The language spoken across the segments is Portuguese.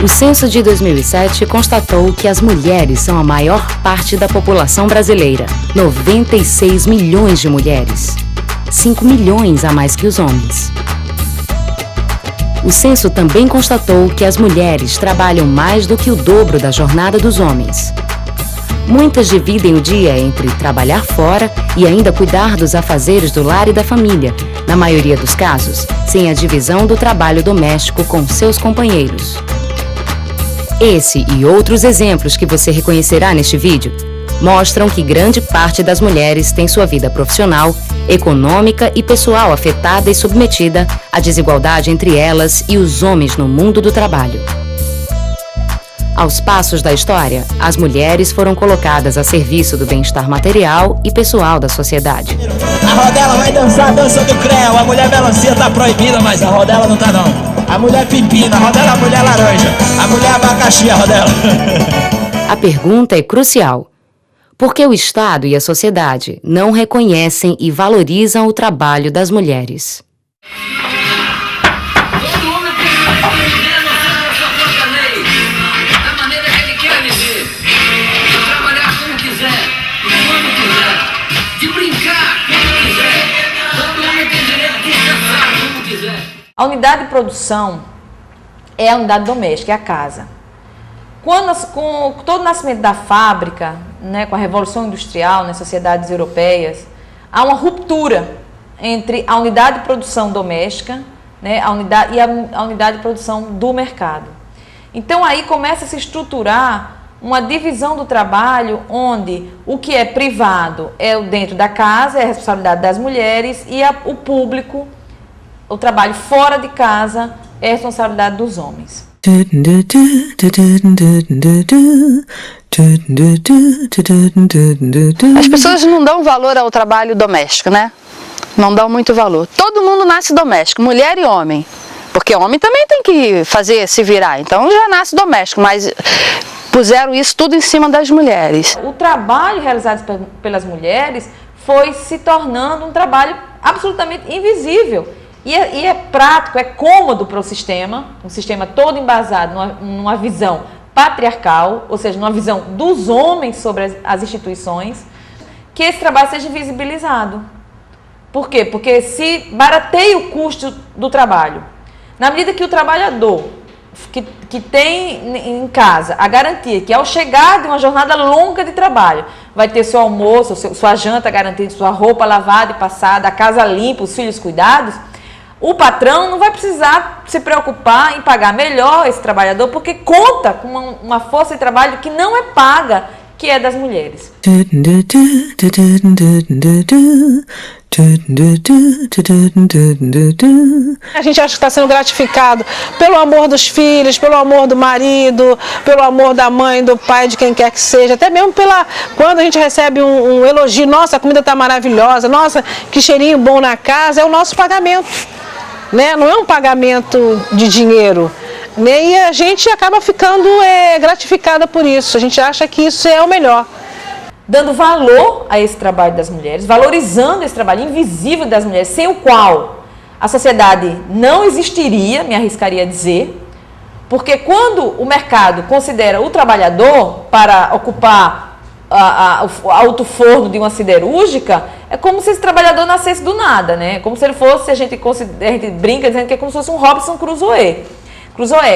O censo de 2007 constatou que as mulheres são a maior parte da população brasileira, 96 milhões de mulheres, 5 milhões a mais que os homens. O censo também constatou que as mulheres trabalham mais do que o dobro da jornada dos homens. Muitas dividem o dia entre trabalhar fora e ainda cuidar dos afazeres do lar e da família, na maioria dos casos, sem a divisão do trabalho doméstico com seus companheiros. Esse e outros exemplos que você reconhecerá neste vídeo mostram que grande parte das mulheres tem sua vida profissional, econômica e pessoal afetada e submetida à desigualdade entre elas e os homens no mundo do trabalho. Aos passos da história, as mulheres foram colocadas a serviço do bem-estar material e pessoal da sociedade. A rodela vai dançar a dança do creu, a mulher melancia tá proibida, mas a rodela não tá não. A mulher pepina, a rodela, a mulher laranja, a mulher abacaxi, a rodela. A pergunta é crucial. Por que o Estado e a sociedade não reconhecem e valorizam o trabalho das mulheres? A unidade de produção é a unidade doméstica, é a casa. Com todo o nascimento da fábrica, né, com a Revolução Industrial nas sociedades europeias, há uma ruptura entre a unidade de produção doméstica, né, a unidade de produção do mercado. Então aí começa a se estruturar uma divisão do trabalho onde o que é privado é o dentro da casa, é a responsabilidade das mulheres, e o público, o trabalho fora de casa, é a responsabilidade dos homens. As pessoas não dão valor ao trabalho doméstico, né? Não dão muito valor. Todo mundo nasce doméstico, mulher e homem. Porque homem também tem que se virar, então já nasce doméstico, mas puseram isso tudo em cima das mulheres. O trabalho realizado pelas mulheres foi se tornando um trabalho absolutamente invisível. E é prático, é cômodo para o sistema, um sistema todo embasado numa visão patriarcal, ou seja, numa visão dos homens sobre as instituições, que esse trabalho seja invisibilizado. Por quê? Porque se barateia o custo do trabalho. Na medida que o trabalhador que tem em casa a garantia que ao chegar de uma jornada longa de trabalho vai ter seu almoço, sua janta garantida, sua roupa lavada e passada, a casa limpa, os filhos cuidados, o patrão não vai precisar se preocupar em pagar melhor esse trabalhador, porque conta com uma força de trabalho que não é paga, que é das mulheres. A gente acha que está sendo gratificado pelo amor dos filhos, pelo amor do marido, pelo amor da mãe, do pai, de quem quer que seja, até mesmo quando a gente recebe um elogio, nossa, a comida está maravilhosa, nossa, que cheirinho bom na casa, é o nosso pagamento, né? Não é um pagamento de dinheiro, né? E a gente acaba ficando gratificada por isso, a gente acha que isso é o melhor. Dando valor a esse trabalho das mulheres, valorizando esse trabalho invisível das mulheres, sem o qual a sociedade não existiria, me arriscaria a dizer, porque quando o mercado considera o trabalhador para ocupar o alto forno de uma siderúrgica, é como se esse trabalhador nascesse do nada, né? Como se ele fosse, a gente brinca dizendo que é como se fosse um Robinson Crusoe,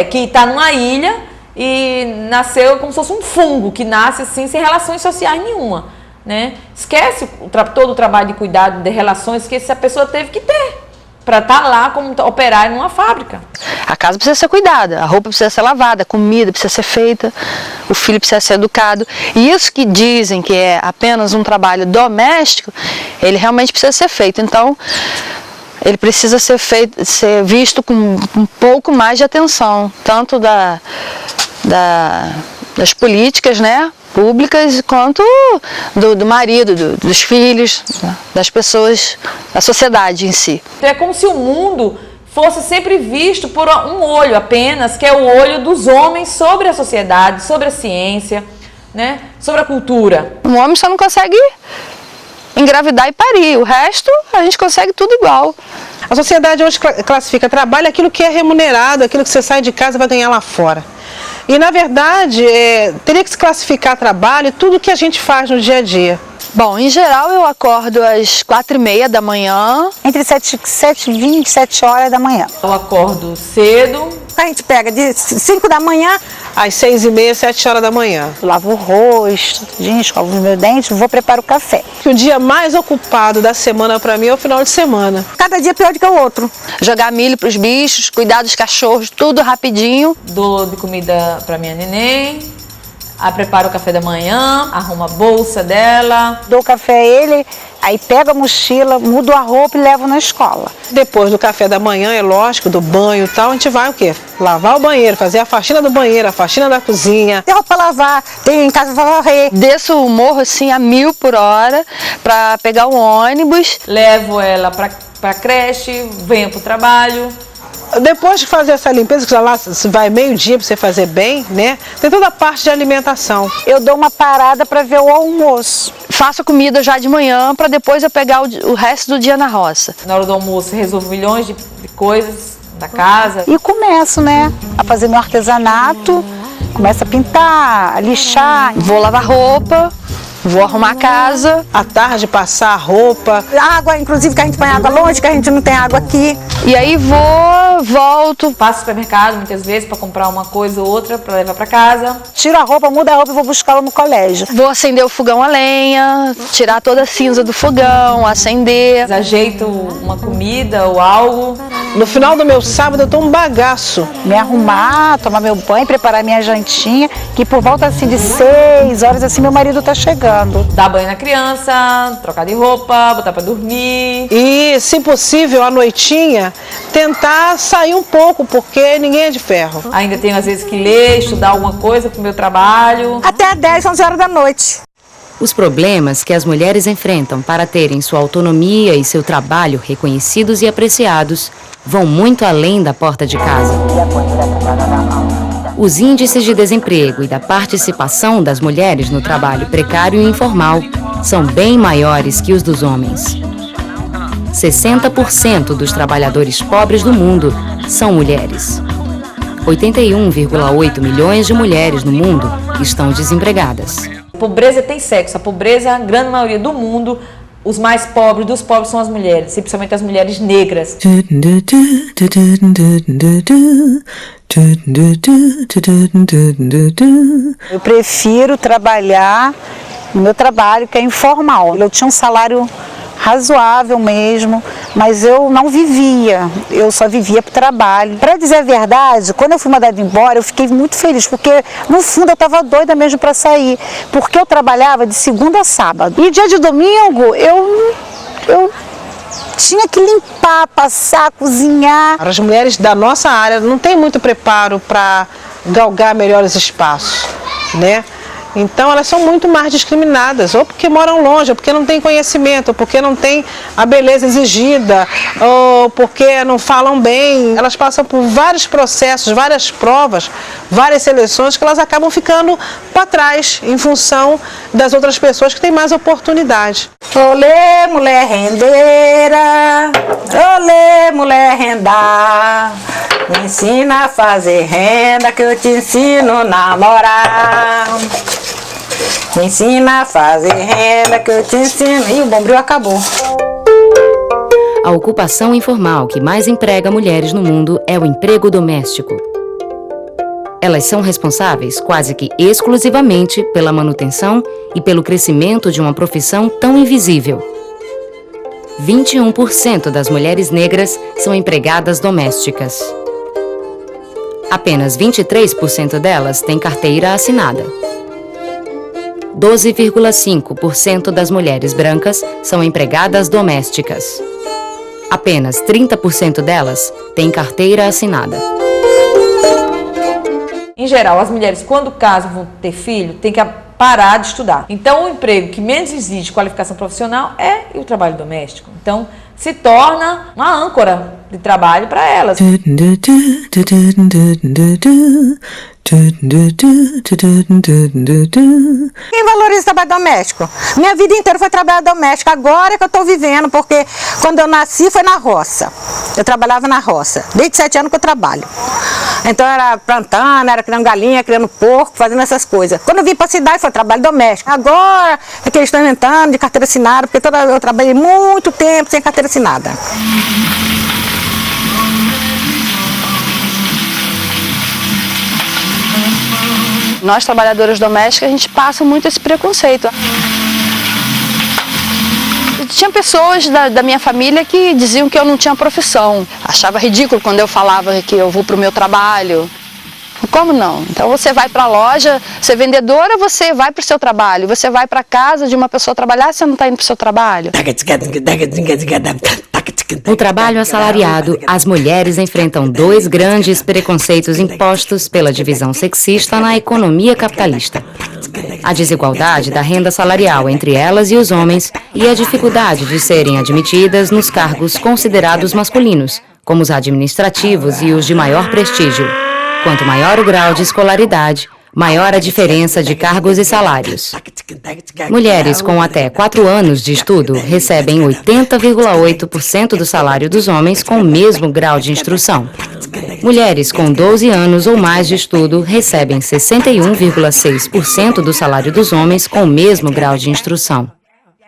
que está numa ilha e nasceu como se fosse um fungo, que nasce assim, sem relações sociais nenhuma, né? Esquece todo o trabalho de cuidado de relações que essa pessoa teve que ter para estar lá como operário numa fábrica. A casa precisa ser cuidada, a roupa precisa ser lavada, a comida precisa ser feita, o filho precisa ser educado. E isso que dizem que é apenas um trabalho doméstico, ele realmente precisa ser feito. Então, ele precisa ser visto com um pouco mais de atenção, tanto das políticas, né, públicas, quanto do marido, dos filhos, das pessoas, da sociedade em si. Então é como se o mundo fosse sempre visto por um olho apenas, que é o olho dos homens sobre a sociedade, sobre a ciência, né, sobre a cultura. O homem só não consegue engravidar e parir, o resto a gente consegue tudo igual. A sociedade hoje classifica trabalho aquilo que é remunerado, aquilo que você sai de casa e vai ganhar lá fora. E, na verdade, teria que se classificar trabalho, tudo que a gente faz no dia a dia. Bom, em geral eu acordo às 4h30 da manhã. Entre 7h20 e 7 horas da manhã. Eu acordo cedo. A gente pega de 5 da manhã. Às 6h30, 7 horas da manhã. Eu lavo o rosto, escovo os meus dentes, vou preparar o café. O dia mais ocupado da semana para mim é o final de semana. Cada dia pior do que o outro. Jogar milho para os bichos, cuidar dos cachorros, tudo rapidinho. Dou de comida para minha neném. Preparo o café da manhã, arrumo a bolsa dela. Dou o café a ele, aí pego a mochila, mudo a roupa e levo na escola. Depois do café da manhã, é lógico, do banho e tal, a gente vai o quê? Lavar o banheiro, fazer a faxina do banheiro, a faxina da cozinha. Tem roupa para lavar, tem em casa para varrer. Desço o morro assim a 1000 por hora para pegar o ônibus. Levo ela para creche, venho para o trabalho. Depois de fazer essa limpeza, que já lá vai meio-dia para você fazer bem, né? Tem toda a parte de alimentação. Eu dou uma parada para ver o almoço. Faço a comida já de manhã para depois eu pegar o resto do dia na roça. Na hora do almoço resolvo milhões de coisas da casa. E começo, né, a fazer meu artesanato. Começo a pintar, a lixar. Vou lavar roupa. Vou arrumar a casa. À tarde, passar a roupa. Água, inclusive, que a gente põe água longe, que a gente não tem água aqui. E aí volto. Passo no supermercado muitas vezes para comprar uma coisa ou outra para levar para casa. Tiro a roupa, mudo a roupa e vou buscá-la no colégio. Vou acender o fogão a lenha, tirar toda a cinza do fogão, acender. Ajeito uma comida ou algo. No final do meu sábado eu tô um bagaço. Me arrumar, tomar meu banho, preparar minha jantinha, que por volta assim de 6 horas assim meu marido tá chegando. Dar banho na criança, trocar de roupa, botar para dormir. E, se possível, à noitinha, tentar sair um pouco, porque ninguém é de ferro. Ainda tenho às vezes que ler, estudar alguma coisa pro meu trabalho. Até 10, 11 horas da noite. Os problemas que as mulheres enfrentam para terem sua autonomia e seu trabalho reconhecidos e apreciados vão muito além da porta de casa. Os índices de desemprego e da participação das mulheres no trabalho precário e informal são bem maiores que os dos homens. 60% dos trabalhadores pobres do mundo são mulheres. 81,8 milhões de mulheres no mundo estão desempregadas. A pobreza tem sexo. A pobreza, a grande maioria do mundo, os mais pobres dos pobres são as mulheres, principalmente as mulheres negras. Eu prefiro trabalhar no meu trabalho, que é informal. Eu tinha um salário razoável mesmo, mas eu não vivia, eu só vivia para o trabalho. Para dizer a verdade, quando eu fui mandada embora, eu fiquei muito feliz, porque no fundo eu estava doida mesmo para sair, porque eu trabalhava de segunda a sábado. E dia de domingo eu tinha que limpar, passar, cozinhar. As mulheres da nossa área não têm muito preparo para galgar melhores espaços, né? Então elas são muito mais discriminadas, ou porque moram longe, ou porque não têm conhecimento, ou porque não têm a beleza exigida, ou porque não falam bem. Elas passam por vários processos, várias provas, várias seleções que elas acabam ficando para trás em função das outras pessoas que têm mais oportunidade. Olê, mulher rendeira, olê, mulher renda, me ensina a fazer renda que eu te ensino a namorar. Me ensina a fazer renda que eu te ensino. E o bombril acabou. A ocupação informal que mais emprega mulheres no mundo é o emprego doméstico. Elas são responsáveis quase que exclusivamente pela manutenção e pelo crescimento de uma profissão tão invisível. 21% das mulheres negras são empregadas domésticas. Apenas 23% delas têm carteira assinada. 12,5% das mulheres brancas são empregadas domésticas. Apenas 30% delas têm carteira assinada. Em geral, as mulheres, quando casam, vão ter filho, têm que parar de estudar. Então, o emprego que menos exige qualificação profissional é o trabalho doméstico. Então, se torna uma âncora de trabalho para elas. Quem valoriza o trabalho doméstico? Minha vida inteira foi trabalho doméstico, agora que eu estou vivendo, porque quando eu nasci foi na roça. Eu trabalhava na roça, desde 7 anos que eu trabalho. Então era plantando, era criando galinha, criando porco, fazendo essas coisas. Quando eu vim para a cidade foi trabalho doméstico. Agora é que eles estão inventando de carteira assinada, porque eu trabalhei muito tempo sem carteira assinada. Nós, trabalhadoras domésticas, a gente passa muito esse preconceito. Tinha pessoas da minha família que diziam que eu não tinha profissão. Achava ridículo quando eu falava que eu vou para o meu trabalho. Como não? Então você vai para a loja, você é vendedora, você vai para o seu trabalho. Você vai para a casa de uma pessoa trabalhar, você não está indo para o seu trabalho. No trabalho assalariado, as mulheres enfrentam 2 grandes preconceitos impostos pela divisão sexista na economia capitalista: a desigualdade da renda salarial entre elas e os homens e a dificuldade de serem admitidas nos cargos considerados masculinos, como os administrativos e os de maior prestígio. Quanto maior o grau de escolaridade, maior a diferença de cargos e salários. Mulheres com até 4 anos de estudo recebem 80,8% do salário dos homens com o mesmo grau de instrução. Mulheres com 12 anos ou mais de estudo recebem 61,6% do salário dos homens com o mesmo grau de instrução.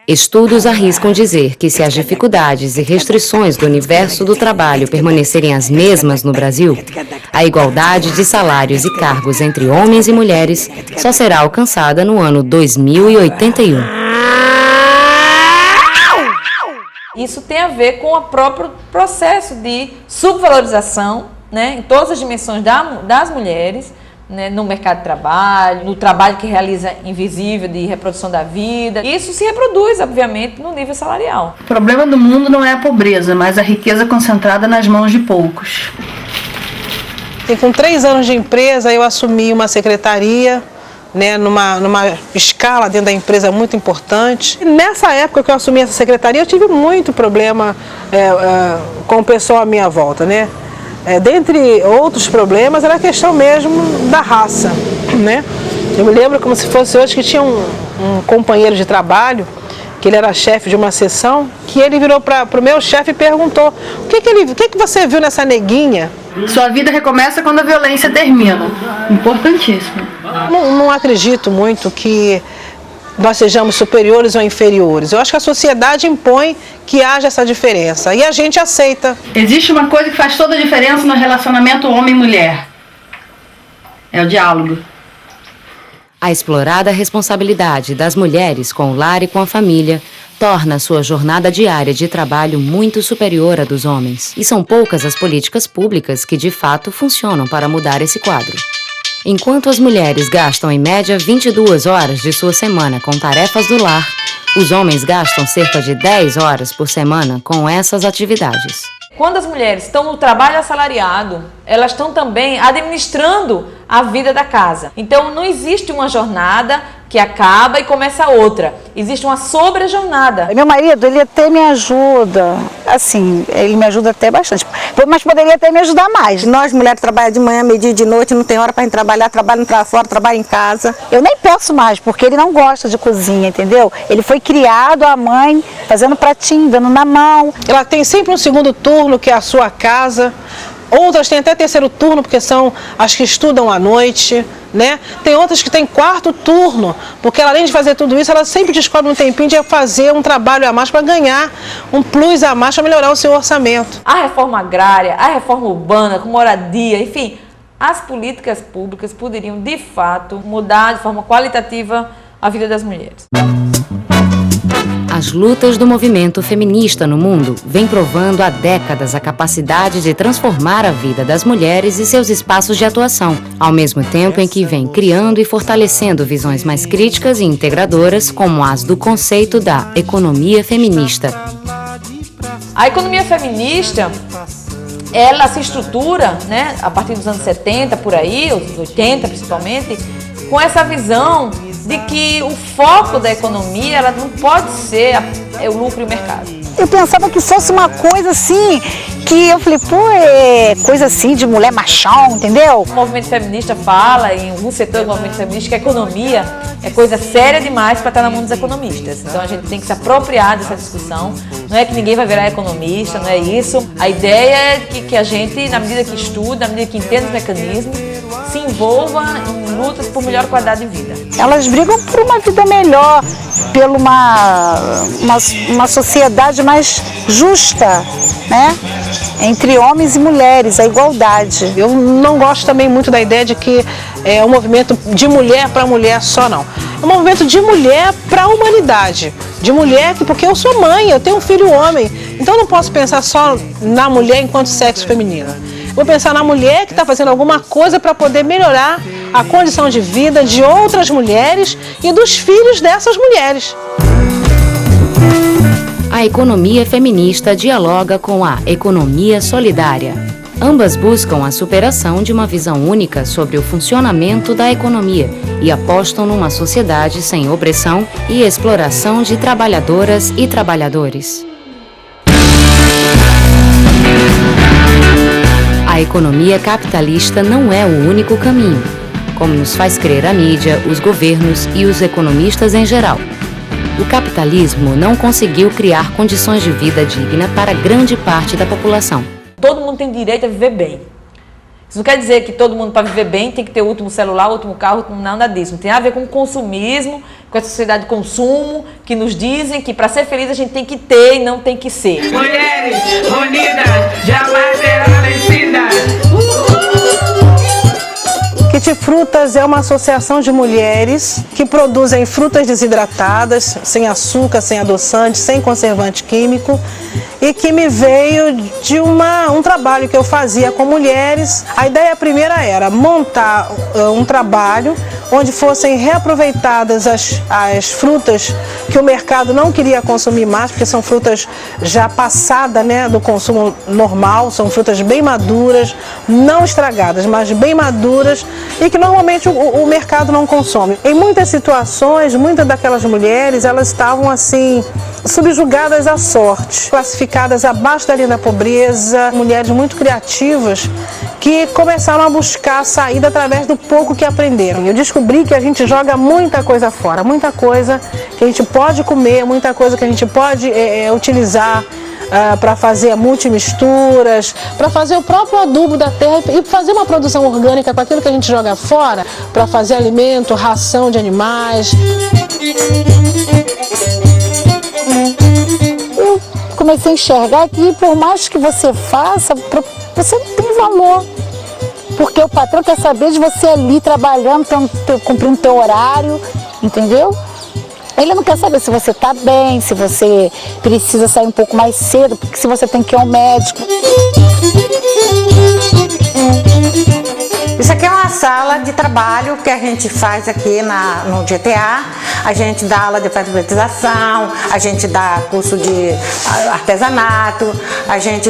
Estudos arriscam dizer que se as dificuldades e restrições do universo do trabalho permanecerem as mesmas no Brasil, a igualdade de salários e cargos entre homens e mulheres só será alcançada no ano 2081. Isso tem a ver com o próprio processo de subvalorização, né, em todas as dimensões das mulheres, né, no mercado de trabalho, no trabalho que realiza invisível de reprodução da vida. Isso se reproduz, obviamente, no nível salarial. O problema do mundo não é a pobreza, mas a riqueza concentrada nas mãos de poucos. E com 3 anos de empresa, eu assumi uma secretaria, né, numa escala dentro da empresa muito importante. E nessa época que eu assumi essa secretaria, eu tive muito problema com o pessoal à minha volta, né? Dentre outros problemas, era a questão mesmo da raça, né? Eu me lembro como se fosse hoje que tinha um companheiro de trabalho, que ele era chefe de uma seção, que ele virou para o meu chefe e perguntou: o que você viu nessa neguinha? Sua vida recomeça quando a violência termina. Importantíssimo. Não acredito muito que nós sejamos superiores ou inferiores. Eu acho que a sociedade impõe que haja essa diferença e a gente aceita. Existe uma coisa que faz toda a diferença no relacionamento homem-mulher. É o diálogo. A explorada responsabilidade das mulheres com o lar e com a família torna sua jornada diária de trabalho muito superior à dos homens. E são poucas as políticas públicas que de fato funcionam para mudar esse quadro. Enquanto as mulheres gastam em média 22 horas de sua semana com tarefas do lar, os homens gastam cerca de 10 horas por semana com essas atividades. Quando as mulheres estão no trabalho assalariado, elas estão também administrando a vida da casa. Então não existe uma jornada que acaba e começa outra. Existe uma sobre-jornada. Meu marido, ele até me ajuda, assim, ele me ajuda até bastante, mas poderia até me ajudar mais. Nós, mulheres, trabalhamos de manhã, meio-dia, de noite, não tem hora para gente trabalhar, trabalho para fora, trabalho em casa. Eu nem peço mais, porque ele não gosta de cozinha, entendeu? Ele foi criado, a mãe, fazendo pratinho, dando na mão. Ela tem sempre um segundo turno, que é a sua casa. Outras têm até 3º turno, porque são as que estudam à noite, né? Tem outras que têm 4º turno, porque ela, além de fazer tudo isso, ela sempre descobre um tempinho de fazer um trabalho a mais para ganhar um plus a mais para melhorar o seu orçamento. A reforma agrária, a reforma urbana, com moradia, enfim, as políticas públicas poderiam, de fato, mudar de forma qualitativa a vida das mulheres. As lutas do movimento feminista no mundo vêm provando há décadas a capacidade de transformar a vida das mulheres e seus espaços de atuação, ao mesmo tempo em que vem criando e fortalecendo visões mais críticas e integradoras, como as do conceito da economia feminista. A economia feminista, ela se estrutura, né, a partir dos anos 70, por aí, os 80 principalmente, com essa visão de que o foco da economia ela não pode ser o lucro e o mercado. Eu pensava que fosse uma coisa assim, que eu falei, pô, é coisa assim de mulher machão, entendeu? O movimento feminista fala, em algum setor do movimento feminista, que a economia é coisa séria demais para estar na mão dos economistas. Então a gente tem que se apropriar dessa discussão. Não é que ninguém vai virar economista, não é isso. A ideia é que a gente, na medida que estuda, na medida que entende os mecanismos, se envolva em lutas por melhor qualidade de vida. Elas brigam por uma vida melhor, por uma sociedade mais justa, né? Entre homens e mulheres, a igualdade. Eu não gosto também muito da ideia de que é um movimento de mulher para mulher só, não. É um movimento de mulher para a humanidade. De mulher, porque eu sou mãe, eu tenho um filho homem. Então eu não posso pensar só na mulher enquanto sexo feminino. Vou pensar na mulher que está fazendo alguma coisa para poder melhorar a condição de vida de outras mulheres e dos filhos dessas mulheres. A economia feminista dialoga com a economia solidária. Ambas buscam a superação de uma visão única sobre o funcionamento da economia e apostam numa sociedade sem opressão e exploração de trabalhadoras e trabalhadores. A economia capitalista não é o único caminho, como nos faz crer a mídia, os governos e os economistas em geral. O capitalismo não conseguiu criar condições de vida digna para grande parte da população. Todo mundo tem direito a viver bem. Isso não quer dizer que todo mundo, para viver bem, tem que ter o último celular, o último carro, nada disso. Tem a ver com o consumismo, com a sociedade de consumo, que nos dizem que para ser feliz a gente tem que ter e não tem que ser. Mulheres unidas, jamais serão vencidas. Kit Frutas é uma associação de mulheres que produzem frutas desidratadas, sem açúcar, sem adoçante, sem conservante químico, e que me veio de um trabalho que eu fazia com mulheres. A ideia primeira era montar um trabalho onde fossem reaproveitadas as frutas que o mercado não queria consumir mais, porque são frutas já passadas, né, do consumo normal, são frutas bem maduras, não estragadas, mas bem maduras, e que normalmente o mercado não consome. Em muitas situações, muitas daquelas mulheres, elas estavam assim, subjugadas à sorte, classificadas abaixo da linha da pobreza, mulheres muito criativas que começaram a buscar a saída através do pouco que aprenderam. Eu descobri que a gente joga muita coisa fora, muita coisa que a gente pode comer, muita coisa que a gente pode utilizar para fazer multimisturas, para fazer o próprio adubo da terra e fazer uma produção orgânica com aquilo que a gente joga fora, para fazer alimento, ração de animais. Eu comecei a enxergar que por mais que você faça, você não tem valor. Porque o patrão quer saber de você ali trabalhando, cumprindo o teu horário, entendeu? Ele não quer saber se você está bem, se você precisa sair um pouco mais cedo, porque se você tem que ir ao médico. Isso aqui é uma sala de trabalho que a gente faz aqui no GTA. A gente dá aula de alfabetização, a gente dá curso de artesanato, a gente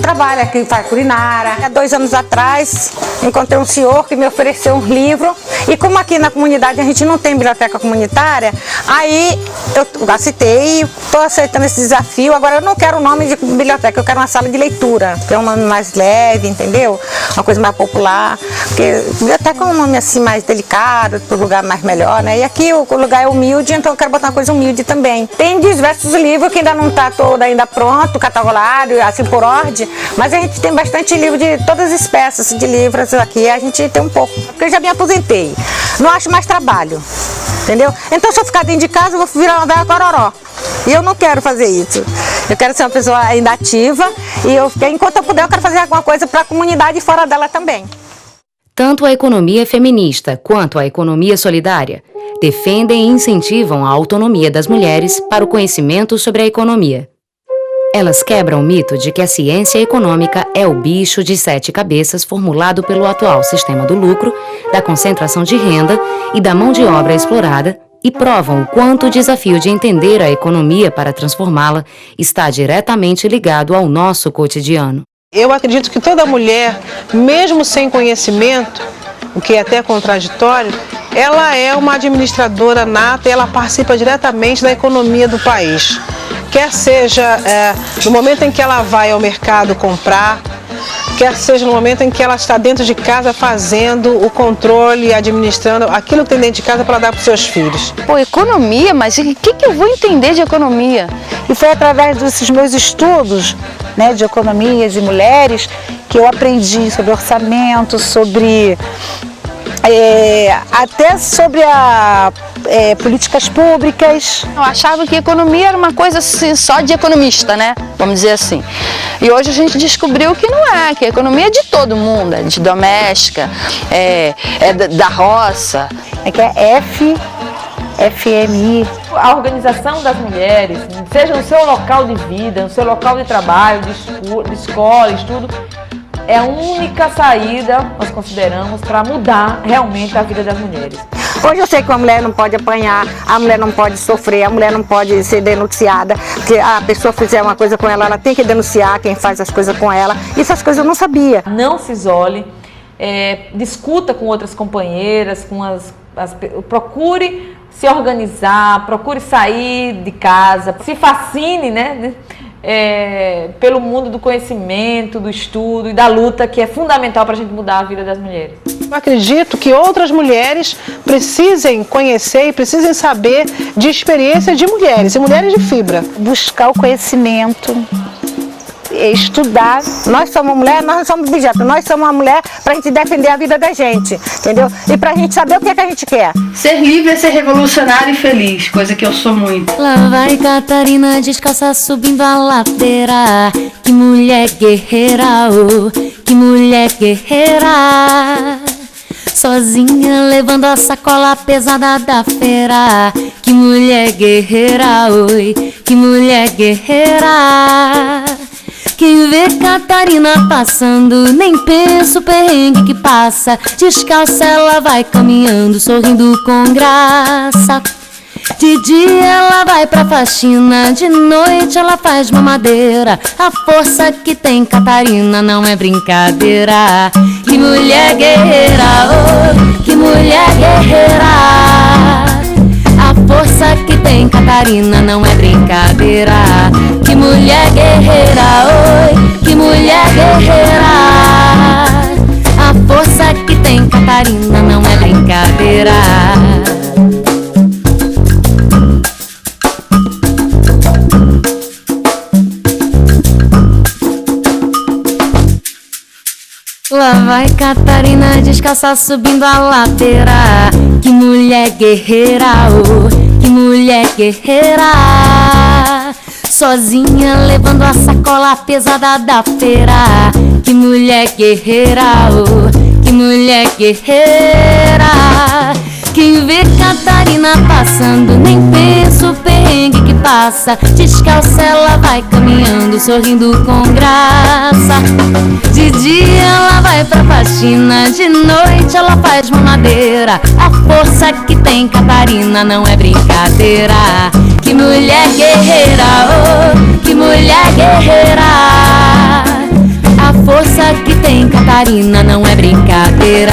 trabalha aqui, faz culinária. Há 2 anos atrás, encontrei um senhor que me ofereceu um livro, e como aqui na comunidade a gente não tem biblioteca comunitária, aí eu aceitei, estou aceitando esse desafio. Agora eu não quero o nome de biblioteca, eu quero uma sala de leitura, que é um nome mais leve, entendeu? Uma coisa mais popular, porque biblioteca é um nome assim mais delicado, para o lugar mais melhor, né? E aqui o lugar é humilde, então eu quero botar uma coisa humilde também. Tem diversos livros que ainda não está todo ainda pronto, catalogado, assim por ordem, mas a gente tem bastante livro de todas as espécies de livros aqui, a gente tem um pouco, porque eu já me aposentei, não acho mais trabalho, entendeu? Então se eu ficar dentro de casa eu vou virar uma velha cororó, e eu não quero fazer isso. Eu quero ser uma pessoa ainda ativa, e enquanto eu puder eu quero fazer alguma coisa para a comunidade e fora dela também. Tanto a economia feminista quanto a economia solidária defendem e incentivam a autonomia das mulheres para o conhecimento sobre a economia. Elas quebram o mito de que a ciência econômica é o bicho de 7 cabeças formulado pelo atual sistema do lucro, da concentração de renda e da mão de obra explorada, e provam o quanto o desafio de entender a economia para transformá-la está diretamente ligado ao nosso cotidiano. Eu acredito que toda mulher, mesmo sem conhecimento, o que é até contraditório, ela é uma administradora nata e ela participa diretamente da economia do país. quer seja no momento em que ela vai ao mercado comprar, quer seja no momento em que ela está dentro de casa fazendo o controle, administrando aquilo que tem dentro de casa para dar para os seus filhos. Pô, economia, mas o que eu vou entender de economia? E foi através desses meus estudos, né, de economia, de mulheres, que eu aprendi sobre orçamento, sobre até sobre políticas públicas. Eu achava que economia era uma coisa assim, só de economista, né? Vamos dizer assim. E hoje a gente descobriu que não é, que a economia é de todo mundo, é de doméstica, da roça. É que é FMI. A organização das mulheres, seja no seu local de vida, no seu local de trabalho, de escola, estudo, é a única saída, nós consideramos, para mudar realmente a vida das mulheres. Hoje eu sei que a mulher não pode apanhar, a mulher não pode sofrer, a mulher não pode ser denunciada, porque a pessoa fizer uma coisa com ela, ela tem que denunciar quem faz as coisas com ela. Essas coisas eu não sabia. Não se isole, discuta com outras companheiras, procure se organizar, procure sair de casa, se fascine, né? Pelo mundo do conhecimento, do estudo e da luta, que é fundamental para a gente mudar a vida das mulheres. Eu acredito que outras mulheres precisem conhecer e precisem saber de experiência de mulheres, e mulheres de fibra. Buscar o conhecimento, estudar. Nós somos mulher, nós não somos objeto, nós somos uma mulher para a gente defender a vida da gente, entendeu? E para a gente saber o que é que a gente quer. Ser livre é ser revolucionário e feliz, coisa que eu sou muito. Lá vai Catarina descalça subindo a ladeira. Que mulher guerreira, oh, que mulher guerreira. Sozinha levando a sacola pesada da feira. Que mulher guerreira, oi, que mulher guerreira. Quem vê Catarina passando nem pensa o perrengue que passa. Descalça ela vai caminhando, sorrindo com graça. De dia ela vai pra faxina, de noite ela faz mamadeira. A força que tem Catarina não é brincadeira. Que mulher guerreira, oh, que mulher guerreira. A força que tem Catarina não é brincadeira. Que mulher guerreira, oi, que mulher guerreira. A força que tem Catarina não é brincadeira. Lá vai Catarina descalça subindo a ladeira. Que mulher guerreira, oh, que mulher guerreira. Sozinha levando a sacola pesada da feira. Que mulher guerreira, oh, que mulher guerreira. Quem vê Catarina passando nem pensa o perrengue que passa. Descalça ela vai caminhando, sorrindo com graça. De dia ela vai pra faxina, de noite ela faz mamadeira. A força que tem Catarina não é brincadeira. Que mulher guerreira, oh, que mulher guerreira. A força que tem Catarina não é brincadeira.